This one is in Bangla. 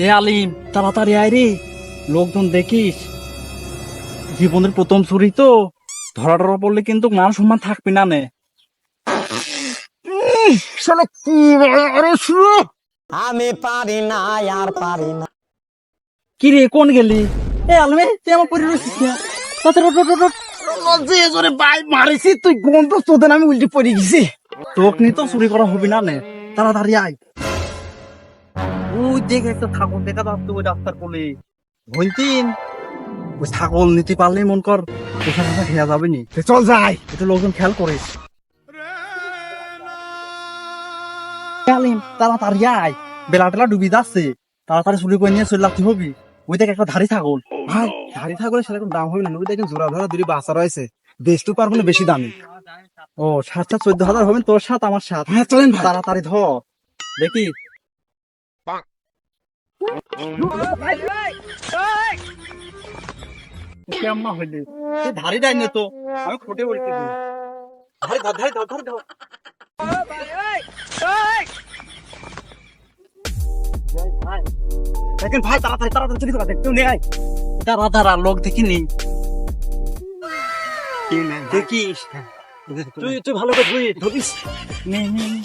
এ আলিম তাড়াতাড়ি আয় রে, লোকজন দেখিস, জীবনের প্রথম চুরি তো, ধরা টরা পড়লে কিন্তু মান সম্মান থাকবি না নে। শালা কি আরে শুনো আমি পারি না আর পারি না। কি রে কোন গেলি? এ আলমে তুই আমার পরি রয়েছিস না, যে জোরে বাই মারিছি তুই গন্ধ তোদের আমি উল্টে পড়ে গেছি। তোক নি তো চুরি করা হবি না নে, তাড়াতাড়ি আয়। ওই দেখ একটা ছাগল দেখা যাচ্ছে ওই রাস্তার কোলে, ভইতিন ওই ছাগল নিতে পারলে মন কর পোষা পোষা খেয়া যাবে নি। চল যাই। একটু লোকজন খেয়াল করিস। আলিম তাড়াতাড়ি আয়, বেলা টেলা ডুবি যাচ্ছে, তাড়াতাড়ি চুরি করে নিয়ে চলে লাগতে হবি। ওই দেখ একটা ধারি ছাগল। ভাই ধারি থাকলে সেরকম দাম হবে না, নবী দেখেন জোড়া ধরা দুটি বাচ্চা রয়েছে, বেচতে পারবো না বেশি দামি। ও 7,000-14,000 হবেন তোর সাথ আমার সাথ। হ্যাঁ চলেন ভাই। তাড়াতাড়ি ধর দেখি। কেমন হইলে তুই ধারি দেয় না তো, আমি খুঁটে বলতে দিই। ধারি ধর ধারি ধর ধারি ধর। দেখেন ভাই তাড়াতাড়ি তাড়াতাড়ি চুরি করা দেখতেও নেই। দাঁড়া দাঁড়া, লোক দেখিনি। দেখিস তুই তুই ভালো করে ধরিস। নে নে নে।